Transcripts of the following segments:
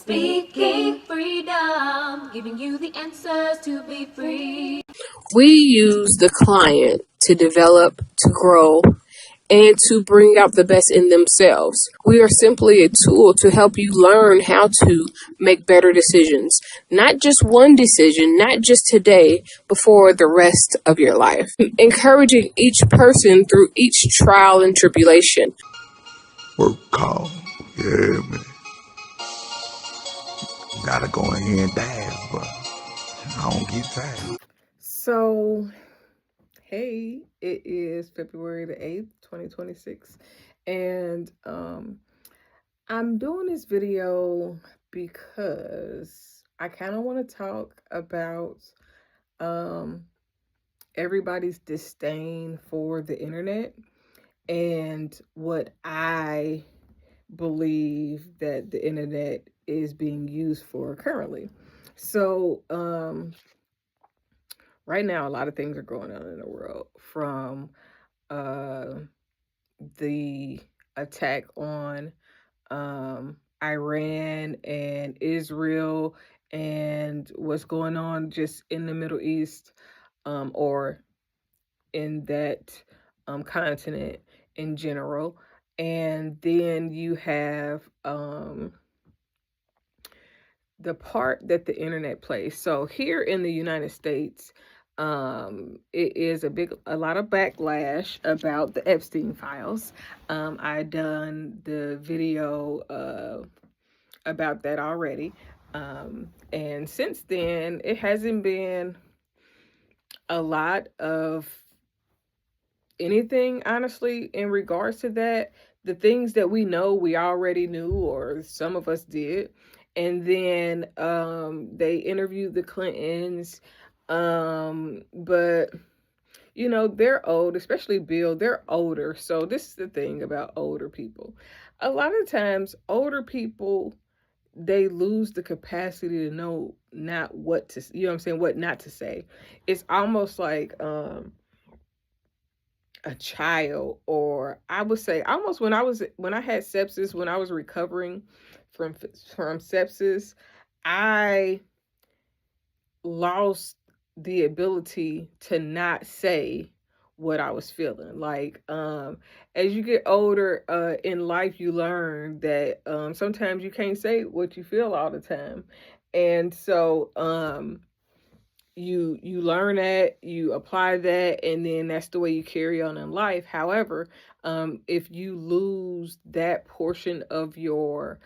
Speaking freedom, giving you the answers to be free. We use the client to develop, to grow, and to bring out the best in themselves. We are simply a tool to help you learn how to make better decisions. Not just one decision, not just today, but for the rest of your life. Encouraging each person through each trial and tribulation. Work call. Yeah, man. Gotta go in here and dance, but I don't get tired. So, hey, it is February the 8th, 2026. And I'm doing this video because I kind of want to talk about everybody's disdain for the internet and what I believe that the internet is being used for currently. So, right now, a lot of things are going on in the world, from the attack on Iran and Israel, and what's going on just in the Middle East, or in that continent in general. And then you have the part that the internet plays. So here in the United States, it is a lot of backlash about the Epstein files. I done the video about that already. And since then, it hasn't been a lot of anything, honestly, in regards to that. The things that we know, we already knew, or some of us did. And then they interviewed the Clintons. But they're old, especially Bill. They're older. So this is the thing about older people. A lot of times, older people, they lose the capacity to know not what to, what not to say. It's almost like a child, or I would say almost when I had sepsis, when I was recovering from sepsis, I lost the ability to not say what I was feeling. Like as you get older in life, you learn that sometimes you can't say what you feel all the time. And so you learn that, you apply that, and then that's the way you carry on in life. However, if you lose that portion of your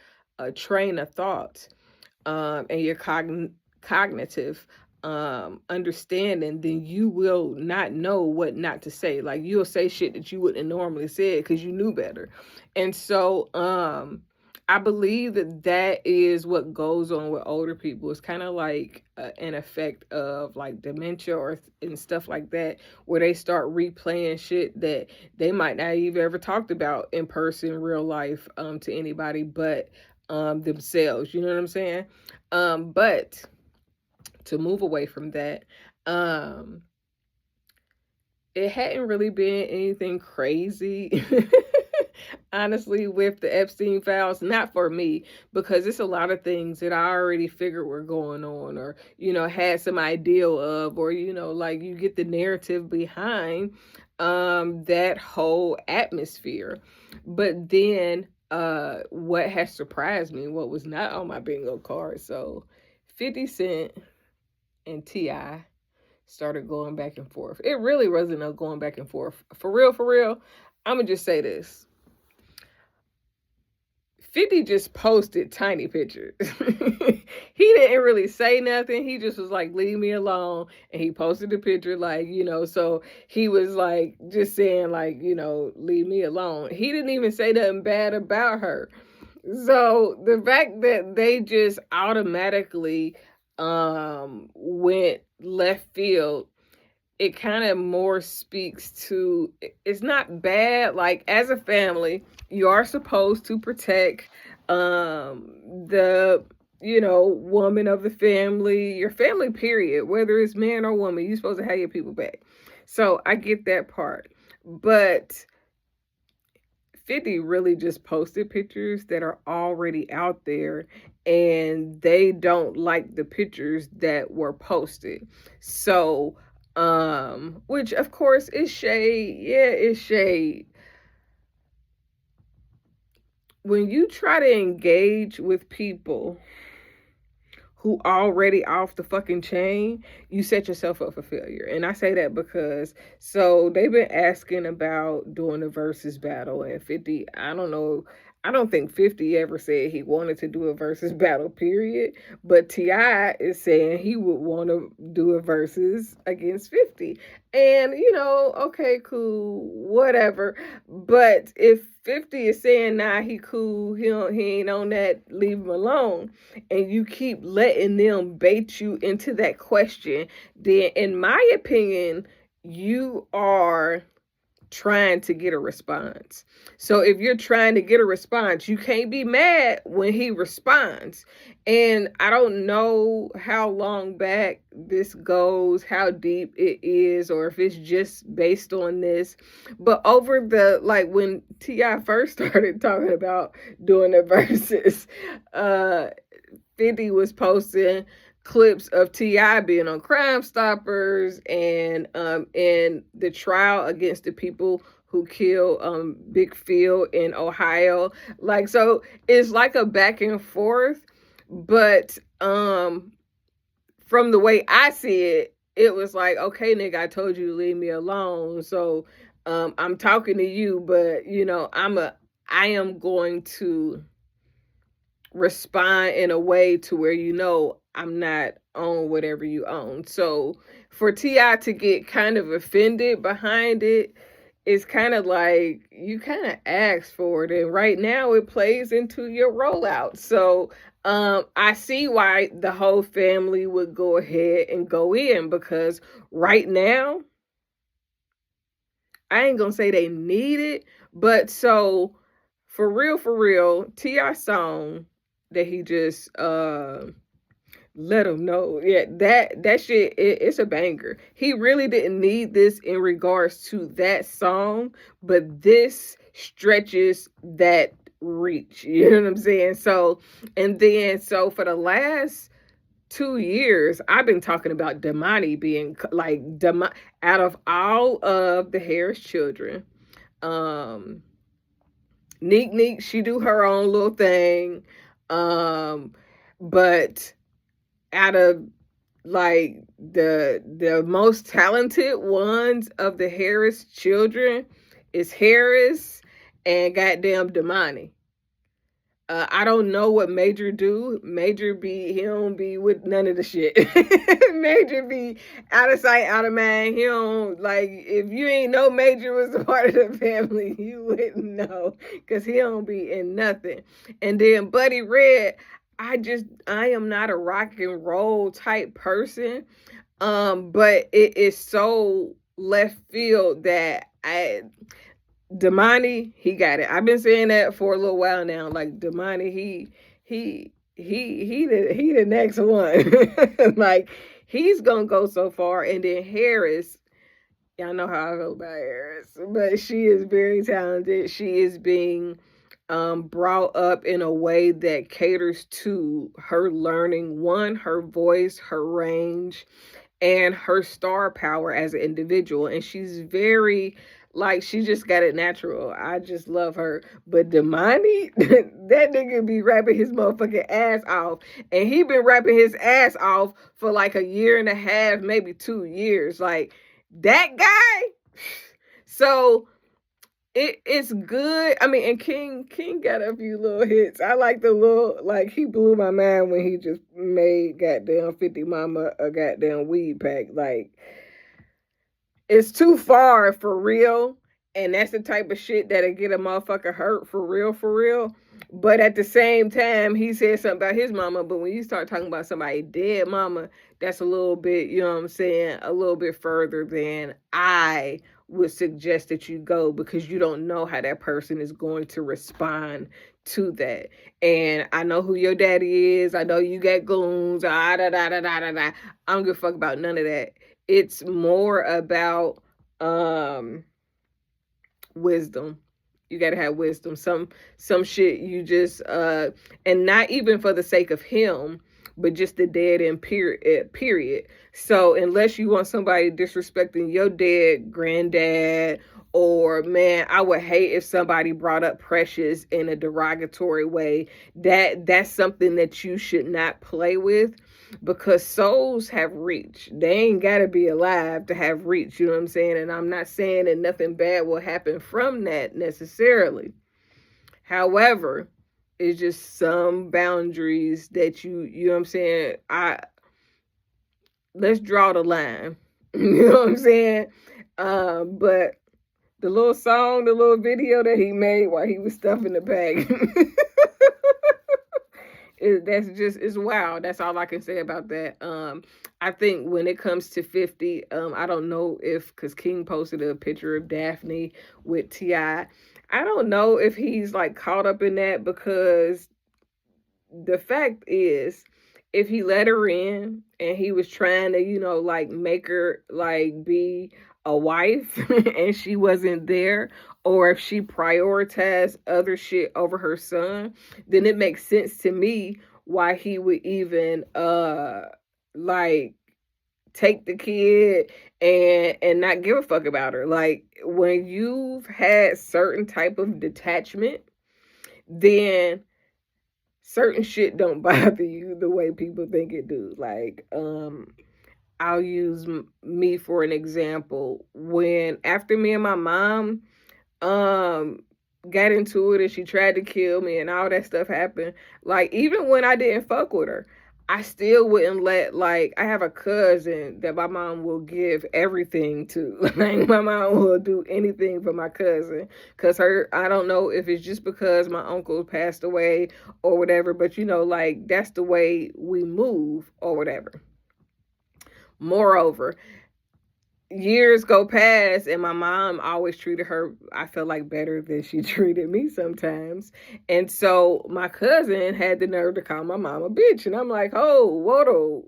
train of thought, and your cognitive understanding, then you will not know what not to say. Like, you'll say shit that you wouldn't normally say because you knew better. And so I believe that is what goes on with older people. It's kind of like an effect of like dementia and stuff like that, where they start replaying shit that they might not even ever talked about in person, real life, to anybody but themselves. You know what I'm saying? But to move away from that, it hadn't really been anything crazy. Honestly, with the Epstein files, not for me, because it's a lot of things that I already figured were going on, or had some idea of, or like, you get the narrative behind that whole atmosphere. But then what has surprised me, what was not on my bingo card, so 50 Cent and T.I. started going back and forth. It really wasn't no going back and forth. For real, I'm going to just say this. 50 just posted tiny pictures. He didn't really say nothing. He just was like, leave me alone. And he posted a picture, like, so he was like, just saying, like, leave me alone. He didn't even say nothing bad about her. So the fact that they just automatically went left field, it kind of more speaks to, it's not bad. Like, as a family, you are supposed to protect the woman of the family, your family, period, whether it's man or woman. You're supposed to have your people back. So I get that part. But 50 really just posted pictures that are already out there, and they don't like the pictures that were posted. So, which of course is shade. Yeah, it's shade. When you try to engage with people who already off the fucking chain, you set yourself up for failure. And I say that because, so they've been asking about doing a versus battle, and 50, I don't know, I don't think 50 ever said he wanted to do a versus battle, period. But T.I. is saying he would want to do a versus against 50. And, okay, cool, whatever. But if 50 is saying, nah, he cool, he ain't on that, leave him alone, and you keep letting them bait you into that question, then in my opinion, you are trying to get a response. So if you're trying to get a response, you can't be mad when he responds. And I don't know how long back this goes, how deep it is, or if it's just based on this. But over the, like, when T.I. first started talking about doing the verses, 50 was posting clips of T.I. being on Crime Stoppers and the trial against the people who killed Big Phil in Ohio. Like, so it's like a back and forth, but from the way I see it, it was like, okay, nigga, I told you to leave me alone. So I'm talking to you, but I am going to respond in a way to where I'm not on whatever you own. So for T.I. to get kind of offended behind it, it's kind of like you kind of asked for it, and right now it plays into your rollout. So I see why the whole family would go ahead and go in, because right now, I ain't gonna say they need it, but so for real, T.I. song that he just let him know, yeah, that shit, it's a banger. He really didn't need this in regards to that song, but this stretches that reach, you know what I'm saying? So, and then so for the last 2 years, I've been talking about Damani being like, out of all of the Harris children, Neek, she do her own little thing. But out of like the most talented ones of the Harris children is Harris and goddamn Damani. I don't know what Major do. Major he don't be with none of the shit. Major be out of sight, out of mind. He don't, like, if you ain't know Major was a part of the family, you wouldn't know, because he don't be in nothing. And then Buddy Red, I am not a rock and roll type person. But it is so left field that Damani, he got it. I've been saying that for a little while now. Like, Damani, he the next one. Like, he's gonna go so far. And then Harris, y'all know how I feel about Harris, but she is very talented. She is being brought up in a way that caters to her learning, one, her voice, her range, and her star power as an individual. And she's very, like, she just got it natural. I just love her. But Damani, that nigga be rapping his motherfucking ass off. And he been rapping his ass off for like 1.5 years, maybe 2 years. Like, that guy. So it's good. I mean, and King got a few little hits. I like the little, like, he blew my mind when he just made goddamn 50 Mama a goddamn weed pack. Like, it's too far for real, and that's the type of shit that'll get a motherfucker hurt for real. But at the same time, he said something about his mama, but when you start talking about somebody dead mama, that's a little bit, you know what I'm saying, a little bit further than I would suggest that you go, because you don't know how that person is going to respond to that. And I know who your daddy is. I know you got goons. I don't give a fuck about none of that. It's more about wisdom. You got to have wisdom. Some shit you just and not even for the sake of him, but just the dead end period. So unless you want somebody disrespecting your dead granddad, or man, I would hate if somebody brought up Precious in a derogatory way. That's something that you should not play with, because souls have reach. They ain't got to be alive to have reach, you know what I'm saying? And I'm not saying that nothing bad will happen from that necessarily. However, it's just some boundaries that you know what I'm saying? Let's draw the line. You know what I'm saying? But the little song, the little video that he made while he was stuffing the bag, it's wild. That's all I can say about that. I think when it comes to 50, I don't know if, because King posted a picture of Daphne with T.I. I don't know if he's like caught up in that, because the fact is, if he let her in and he was trying to, you know, like make her like be a wife and she wasn't there, or if she prioritized other shit over her son, then it makes sense to me why he would even like take the kid and not give a fuck about her. Like, when you've had certain type of detachment, then certain shit don't bother you the way people think it do. Like, I'll use me for an example. When after me and my mom got into it and she tried to kill me and all that stuff happened, like, even when I didn't fuck with her, I still wouldn't let, like, I have a cousin that my mom will give everything to. Like, my mom will do anything for my cousin, because I don't know if it's just because my uncle passed away or whatever, but you know, like, that's the way we move or whatever. Moreover, years go past and my mom always treated her, I feel like, better than she treated me sometimes. And so my cousin had the nerve to call my mom a bitch. And I'm like, oh, whoa,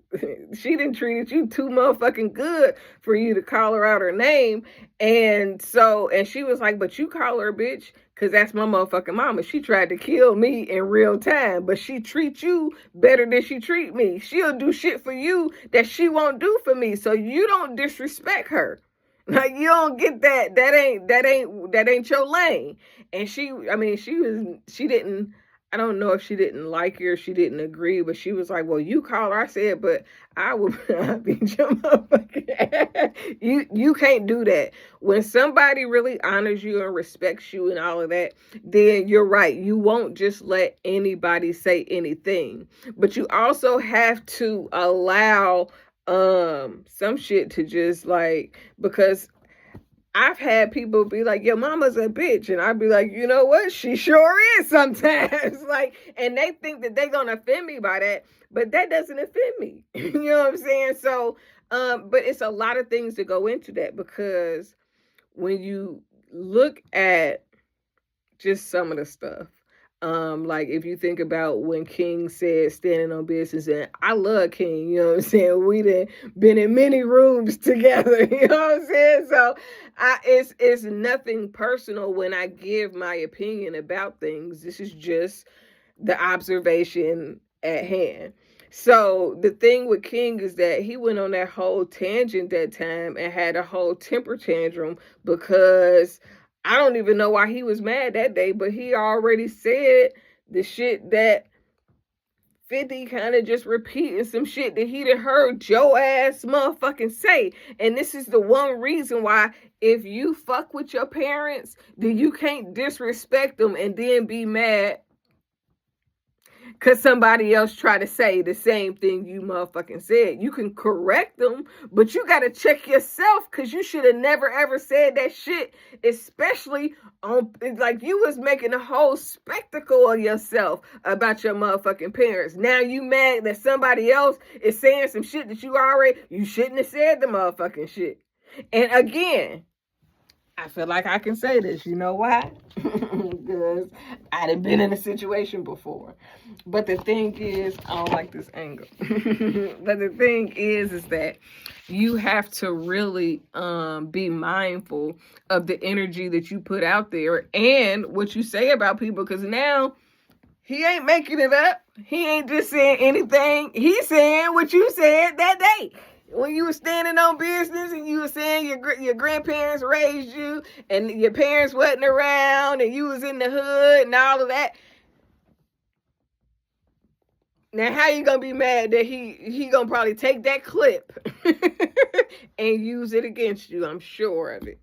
she done treated you too motherfucking good for you to call her out her name. And she was like, but you call her a bitch because that's my motherfucking mama. She tried to kill me in real time, but she treats you better than she treat me. She'll do shit for you that she won't do for me. So you don't disrespect her. Like, you don't get that. That ain't your lane. And she didn't, I don't know if she didn't like her, she didn't agree, but she was like, well, you call her. I said, but I would beat your motherfucking ass. You can't do that. When somebody really honors you and respects you and all of that, then you're right. You won't just let anybody say anything. But you also have to allow some shit to just, like, because I've had people be like, your mama's a bitch. And I'd be like, you know what? She sure is sometimes. Like, and they think that they're going to offend me by that, but that doesn't offend me. You know what I'm saying? So, but it's a lot of things that go into that, because when you look at just some of the stuff, like, if you think about when King said standing on business, and I love King, you know what I'm saying? We done been in many rooms together, you know what I'm saying? So it's nothing personal when I give my opinion about things. This is just the observation at hand. So the thing with King is that he went on that whole tangent that time and had a whole temper tantrum, because I don't even know why he was mad that day, but he already said the shit that 50 kind of just repeating some shit that he done heard Joe ass motherfucking say. And this is the one reason why, if you fuck with your parents, then you can't disrespect them and then be mad because somebody else try to say the same thing you motherfucking said. You can correct them, but you got to check yourself, because you should have never ever said that shit, especially on, like, you was making a whole spectacle of yourself about your motherfucking parents. Now you mad that somebody else is saying some shit that you shouldn't have said the motherfucking shit. And again, I feel like I can say this. You know why? Because I done been in a situation before. But the thing is, I don't like this angle. But the thing is that you have to really be mindful of the energy that you put out there and what you say about people. Because now he ain't making it up. He ain't just saying anything. He's saying what you said that day. When you were standing on business and you were saying your grandparents raised you and your parents wasn't around and you was in the hood and all of that. Now, how you gonna be mad that he gonna probably take that clip and use it against you? I'm sure of it.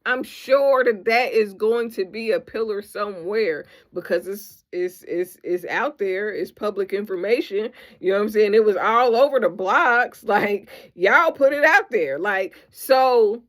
I'm sure that is going to be a pillar somewhere because it's out there. It's public information. You know what I'm saying? It was all over the blogs. Like, y'all put it out there. Like, so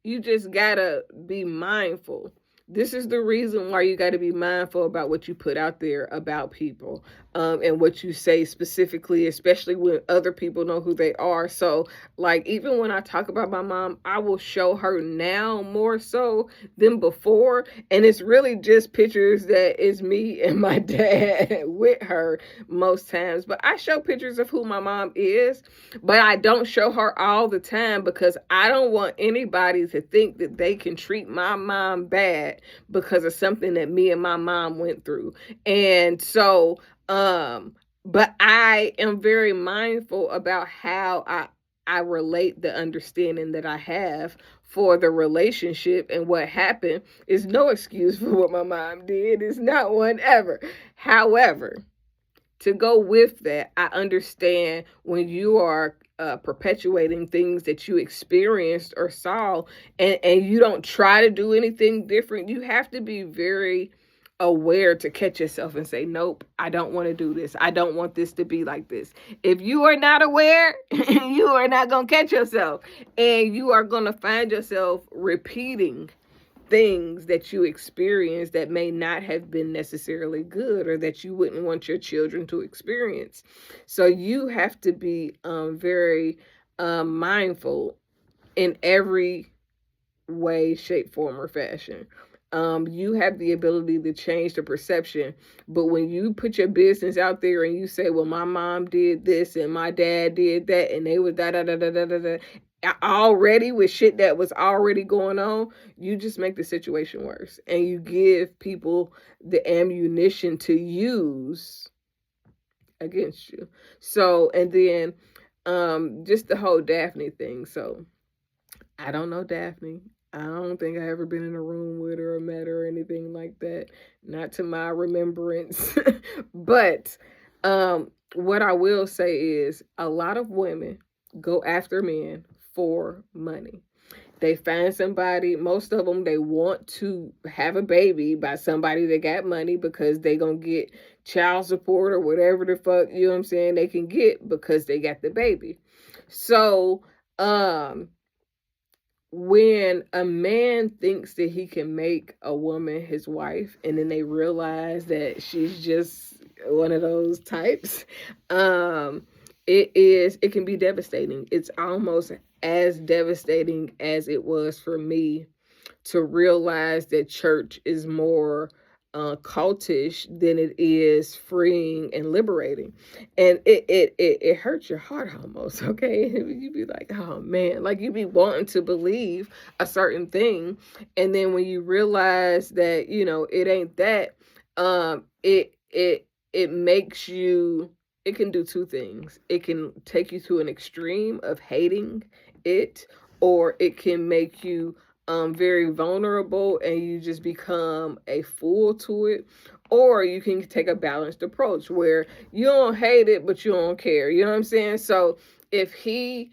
you just gotta be mindful. This is the reason why you got to be mindful about what you put out there about people, and what you say specifically, especially when other people know who they are. So, like, even when I talk about my mom, I will show her now more so than before. And it's really just pictures that is me and my dad with her most times. But I show pictures of who my mom is, but I don't show her all the time because I don't want anybody to think that they can treat my mom bad because of something that me and my mom went through. And so, but I am very mindful about how I relate the understanding that I have for the relationship, and what happened is no excuse for what my mom did. It's not one ever. However, to go with that, I understand when you are perpetuating things that you experienced or saw, and you don't try to do anything different. You have to be very aware to catch yourself and say, nope, I don't want to do this. I don't want this to be like this. If you are not aware, you are not going to catch yourself, and you are going to find yourself repeating things that you experience that may not have been necessarily good or that you wouldn't want your children to experience. So you have to be very mindful in every way, shape, form, or fashion. You have the ability to change the perception, but when you put your business out there and you say, well, my mom did this and my dad did that and they was da da da da da da da, already with shit that was already going on, you just make the situation worse, and you give people the ammunition to use against you. So, and then just the whole Daphne thing. So I don't know Daphne. I don't think I ever been in a room with her or met her or anything like that, not to my remembrance. But what I will say is a lot of women go after men for money. They find somebody, most of them, they want to have a baby by somebody that got money because they gonna get child support or whatever the fuck, you know what I'm saying, they can get because they got the baby. So, when a man thinks that he can make a woman his wife and then they realize that she's just one of those types, it can be devastating. It's almost as devastating as it was for me to realize that church is more cultish than it is freeing and liberating. And it hurts your heart almost, okay? You be like, oh man, like you be wanting to believe a certain thing, and then when you realize that, you know, it ain't that, it makes you, it can do two things. It can take you to an extreme of hating it, or it can make you very vulnerable and you just become a fool to it. Or you can take a balanced approach where you don't hate it, but you don't care. You know what I'm saying? So if he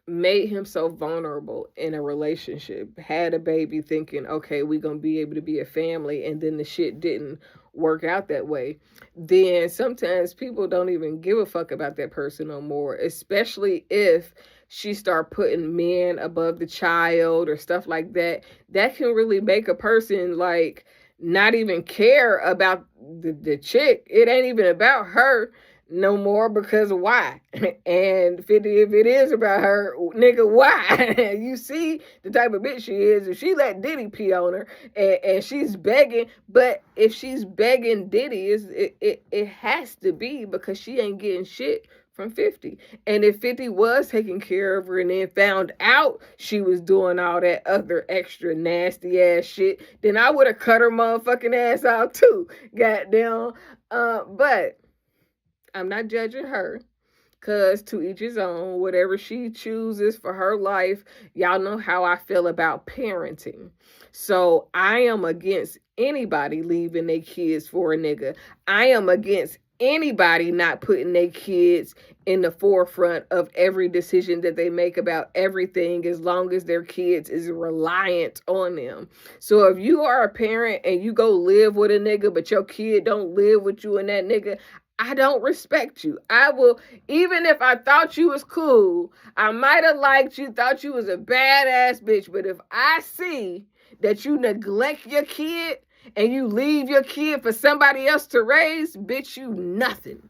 made himself vulnerable in a relationship, had a baby thinking, okay, we're going to be able to be a family, and then the shit didn't work out that way, then sometimes people don't even give a fuck about that person no more, especially if she start putting men above the child or stuff like that. That can really make a person like not even care about the chick. It ain't even about her. no more, because why? And 50, if it is about her, nigga, why? You see the type of bitch she is. If she let Diddy pee on her and she's begging, but if she's begging Diddy, it has to be because she ain't getting shit from 50. And if 50 was taking care of her and then found out she was doing all that other extra nasty ass shit, then I would have cut her motherfucking ass out too. Goddamn. But I'm not judging her, because to each his own, whatever she chooses for her life. Y'all know how I feel about parenting. So I am against anybody leaving their kids for a nigga. I am against anybody not putting their kids in the forefront of every decision that they make about everything, as long as their kids is reliant on them. So if you are a parent and you go live with a nigga, but your kid don't live with you and that nigga, I don't respect you. I will, even if I thought you was cool, I might have liked you, thought you was a badass bitch, but if I see that you neglect your kid and you leave your kid for somebody else to raise, bitch, you nothing.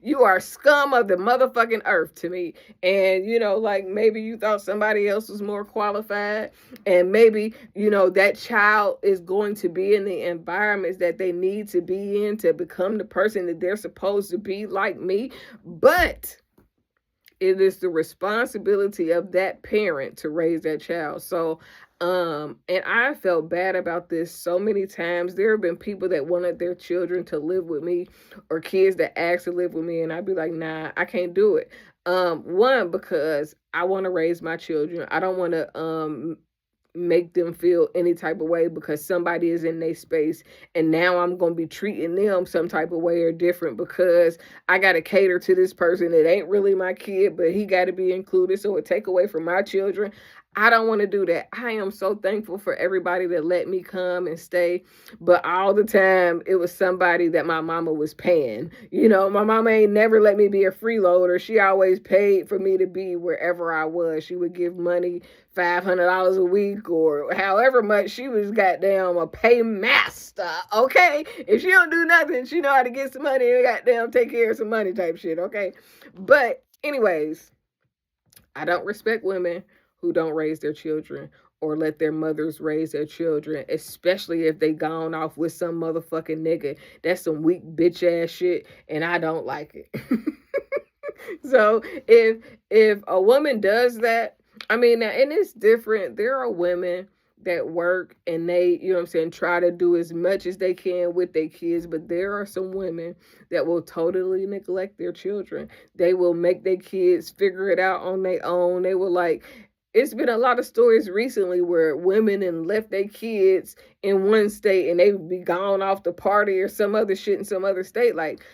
You are scum of the motherfucking earth to me. And, like, maybe you thought somebody else was more qualified, and maybe, that child is going to be in the environments that they need to be in to become the person that they're supposed to be, like me. But it is the responsibility of that parent to raise that child. So, and I felt bad about this so many times. There have been people that wanted their children to live with me, or kids that asked to live with me, and I'd be like, nah, I can't do it. One, because I want to raise my children. I don't want to make them feel any type of way because somebody is in their space, and now I'm going to be treating them some type of way or different because I got to cater to this person that ain't really my kid, but he got to be included, so it take away from my children. I don't want to do that. I am so thankful for everybody that let me come and stay, but all the time it was somebody that my mama was paying. My mama ain't never let me be a freeloader. She always paid for me to be wherever I was. She would give money, $500 a week or however much. She was goddamn a paymaster, okay? If she don't do nothing, she know how to get some money and goddamn take care of some money type shit, okay? But anyways, I don't respect women who don't raise their children or let their mothers raise their children, especially if they gone off with some motherfucking nigga. That's some weak bitch ass shit, and I don't like it. So if a woman does that, I mean, and it's different. There are women that work and they, try to do as much as they can with their kids, but there are some women that will totally neglect their children. They will make their kids figure it out on their own. They will it's been a lot of stories recently where women and left their kids in one state and they would be gone off the party or some other shit in some other state. Like,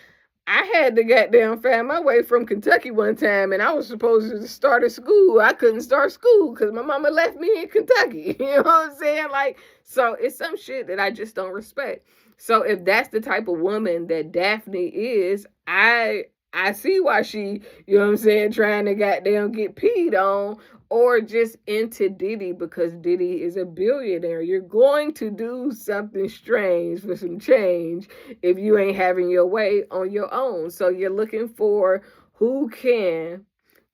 I had to goddamn find my way from Kentucky one time, and I was supposed to start a school. I couldn't start school because my mama left me in Kentucky. You know what I'm saying? So it's some shit that I just don't respect. So if that's the type of woman that Daphne is, I see why she, trying to goddamn get peed on, or just into Diddy because Diddy is a billionaire. You're going to do something strange for some change if you ain't having your way on your own. So you're looking for who can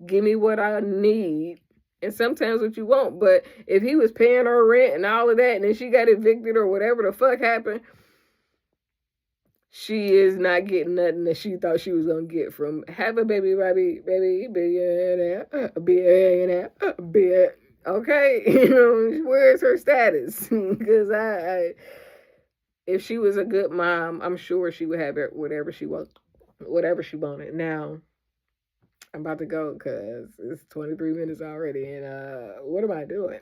give me what I need and sometimes what you want. But if he was paying her rent and all of that and then she got evicted or whatever the fuck happened, she is not getting nothing that she thought she was going to get from have a baby, billionaire. Okay? Where's her status? Because if she was a good mom, I'm sure she would have whatever she wanted. Now, I'm about to go because it's 23 minutes already, and what am I doing?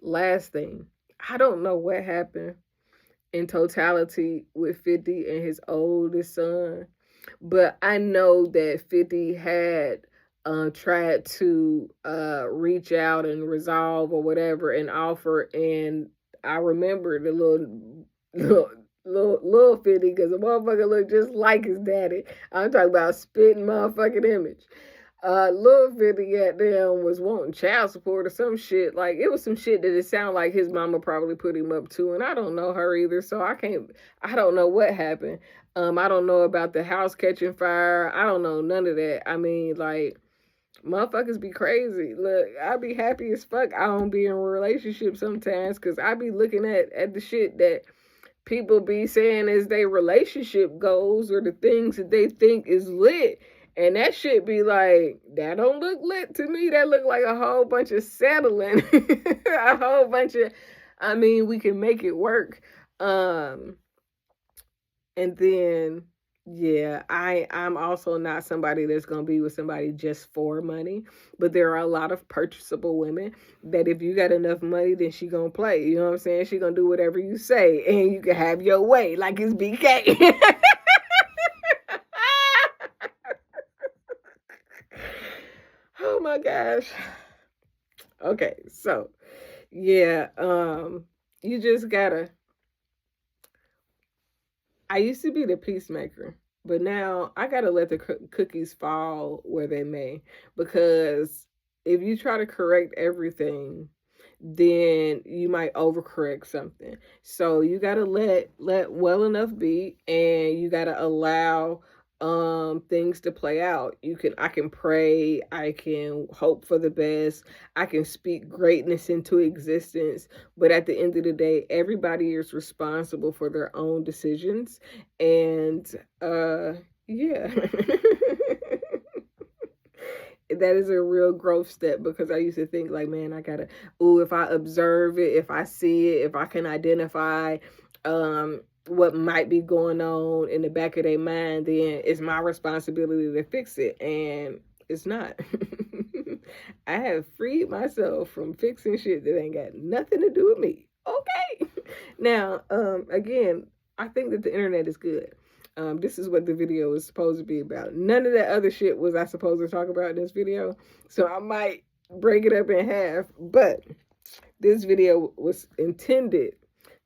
Last thing, I don't know what happened in totality with 50 and his oldest son, but I know that 50 had tried to reach out and resolve or whatever and offer, and I remember the little 50 because the motherfucker looked just like his daddy. I'm talking about spitting motherfucking image. Lil Vinny goddamn was wanting child support or some shit. Like, it was some shit that it sounded like his mama probably put him up to, and I don't know her either, so I don't know what happened. I don't know about the house catching fire. I don't know none of that. I mean, like, motherfuckers be crazy. Look, I be happy as fuck I don't be in a relationship sometimes, because I be looking at the shit that people be saying as their relationship goes, or the things that they think is lit. And that shit be like, that don't look lit to me. That look like a whole bunch of settling. A whole bunch of, I mean, we can make it work. And then, yeah, I'm also not somebody that's going to be with somebody just for money. But there are a lot of purchasable women that if you got enough money, then she going to play. You know what I'm saying? She going to do whatever you say. And you can have your way like it's BK. Oh my gosh. Okay, so yeah, you just gotta. I used to be the peacemaker, but now I gotta let the cookies fall where they may, because if you try to correct everything, then you might overcorrect something. So you gotta let well enough be, and you gotta allow things to play out. I can pray, I can hope for the best, I can speak greatness into existence, but at the end of the day, everybody is responsible for their own decisions. And yeah. That is a real growth step, because I used to think like, man, I gotta, if I observe it, if I see it, if I can identify what might be going on in the back of their mind, then it's my responsibility to fix it. And it's not. I have freed myself from fixing shit that ain't got nothing to do with me. Okay. Now, again, I think that the internet is good. This is what the video is supposed to be about. None of that other shit was I supposed to talk about in this video. So I might break it up in half. But this video was intended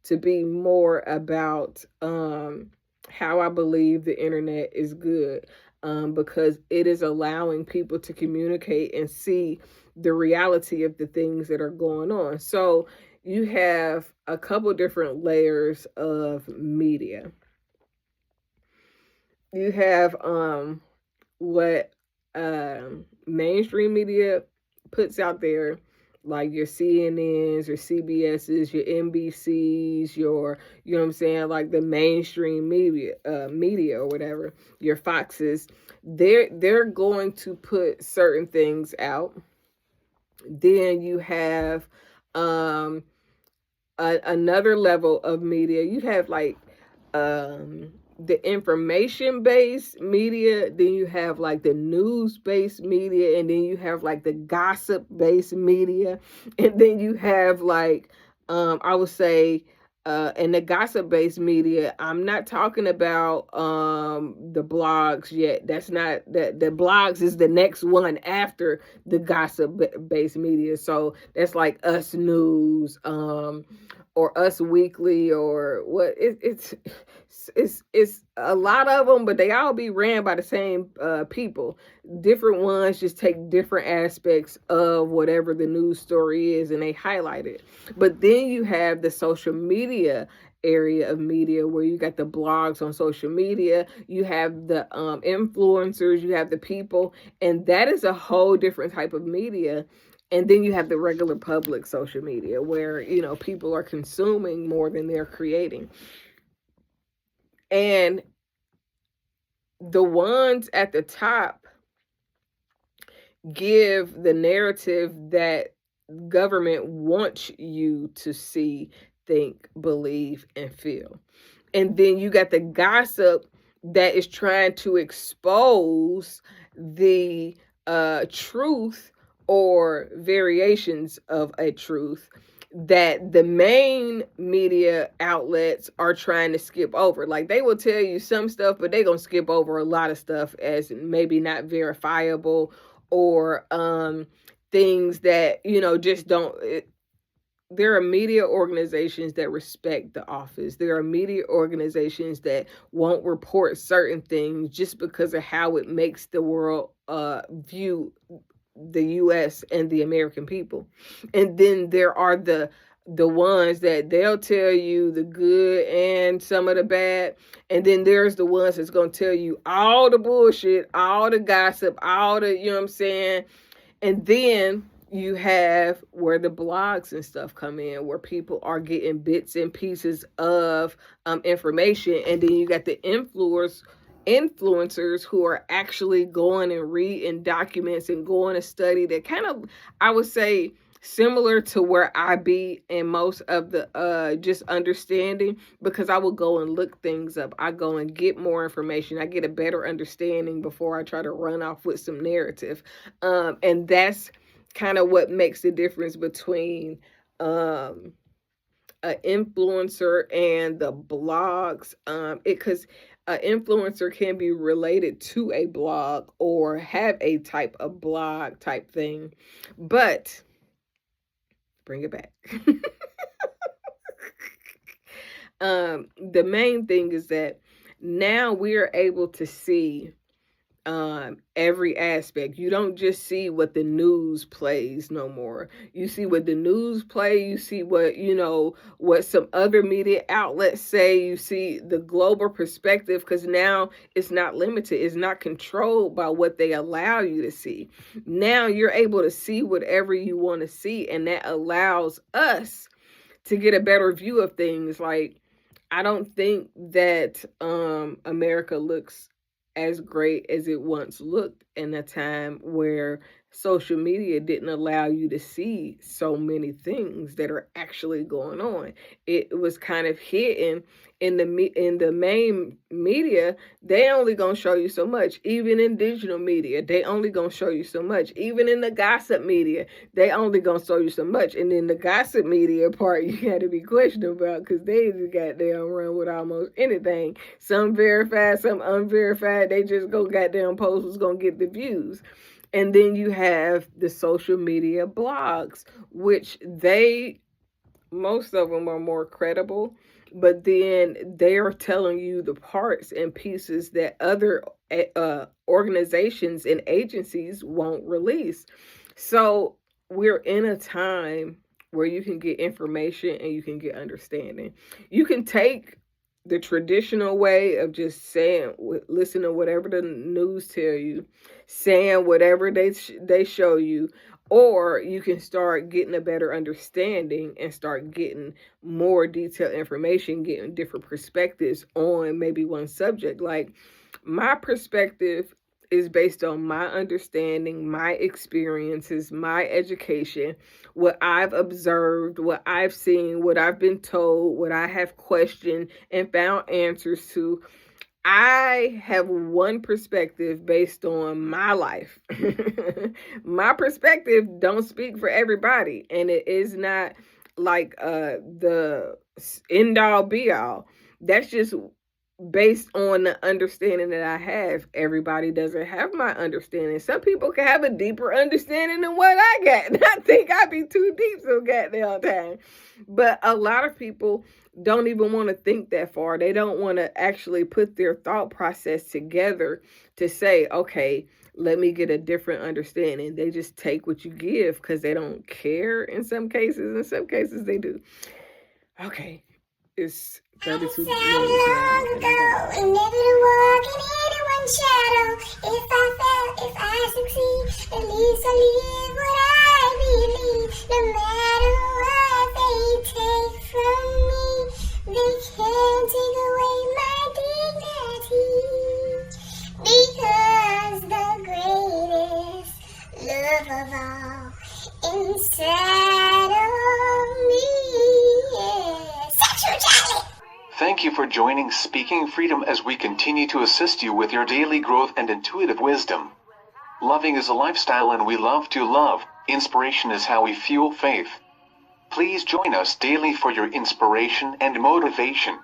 to be more about how I believe the internet is good. Because it is allowing people to communicate and see the reality of the things that are going on. So you have a couple different layers of media. You have what mainstream media puts out there, like your CNNs, your CBSs, your NBCs, your, you know what I'm saying, like the mainstream media or whatever, your Foxes. They're going to put certain things out. Then you have another level of media. You have like the information-based media, then you have like the news-based media, and then you have like the gossip-based media, and then you have like I would say in the gossip-based media, I'm not talking about the blogs yet. That's not the blogs is the next one after the gossip-based media. So that's like Us News, or Us Weekly, or what it's a lot of them, but they all be ran by the same people. Different ones just take different aspects of whatever the news story is, and they highlight it. But then you have the social media area of media, where you got the blogs on social media, you have the influencers, you have the people, and that is a whole different type of media. And then you have the regular public social media, where, you know, people are consuming more than they're creating. And the ones at the top give the narrative that government wants you to see, think, believe, and feel. And then you got the gossip that is trying to expose the truth or variations of a truth that the main media outlets are trying to skip over. Like, they will tell you some stuff, but they're going to skip over a lot of stuff as maybe not verifiable, or things that, you know, just don't. There are media organizations that respect the office. There are media organizations that won't report certain things just because of how it makes the world view the US and the American people. And then there are the ones that they'll tell you the good and some of the bad. And then there's the ones that's going to tell you all the bullshit, all the gossip, all the, you know what I'm saying? And then you have where the blogs and stuff come in, where people are getting bits and pieces of information. And then you got the influencers who are actually going and reading documents and going to study that kind of, I would say, similar to where I be in most of the just understanding, because I will go and look things up. I go and get more information. I get a better understanding before I try to run off with some narrative. And that's kind of what makes the difference between an influencer and the blogs. Because an influencer can be related to a blog or have a type of blog type thing, but bring it back. The main thing is that now we're able to see every aspect. You don't just see what the news plays no more. You see what the news play. You see what, you know, what some other media outlets say. You see the global perspective, because now it's not limited. It's not controlled by what they allow you to see. Now you're able to see whatever you want to see, and that allows us to get a better view of things. Like, I don't think that America looks as great as it once looked in a time where social media didn't allow you to see so many things that are actually going on. It was kind of hidden in the main media. They only gonna show you so much. Even in digital media, they only gonna show you so much. Even in the gossip media, they only gonna show you so much. And then the gossip media part, you got to be questioned about, because they just goddamn run with almost anything. Some verified, some unverified. They just go goddamn post what's gonna get the views. And then you have the social media blogs, which most of them are more credible, but then they are telling you the parts and pieces that other organizations and agencies won't release. So we're in a time where you can get information and you can get understanding. You can take the traditional way of just saying, listen to whatever the news tell you, saying whatever they show you, or you can start getting a better understanding and start getting more detailed information, getting different perspectives on maybe one subject. Like, my perspective is based on my understanding, my experiences, my education, what I've observed, what I've seen, what I've been told, what I have questioned and found answers to. I have one perspective based on my life. My perspective don't speak for everybody, and it is not like the end all be all. That's just based on the understanding that I have. Everybody doesn't have my understanding. Some people can have a deeper understanding than what I got. And I think I be too deep so goddamn time. But a lot of people don't even want to think that far. They don't want to actually put their thought process together to say, okay, let me get a different understanding. They just take what you give because they don't care in some cases. In some cases, they do. Okay. It's 32 minutes now. And never to walk in anyone's shadow. If I fail, if I succeed, at least I live what I believe. No matter what they take from me, they can't take away my dignity. Because the greatest love of all inside of me is sexual chocolate. Thank you for joining Speaking Freedom as we continue to assist you with your daily growth and intuitive wisdom. Loving is a lifestyle and we love to love. Inspiration is how we fuel faith. Please join us daily for your inspiration and motivation.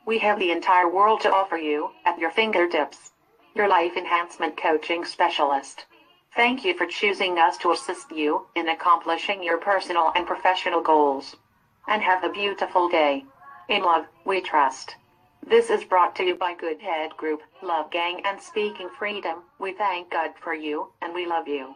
We have the entire world to offer you at your fingertips. Your life enhancement coaching specialist. Thank you for choosing us to assist you in accomplishing your personal and professional goals. And have a beautiful day. In love, we trust. This is brought to you by Good Head Group, Love Gang, and Speaking Freedom. We thank God for you, and we love you.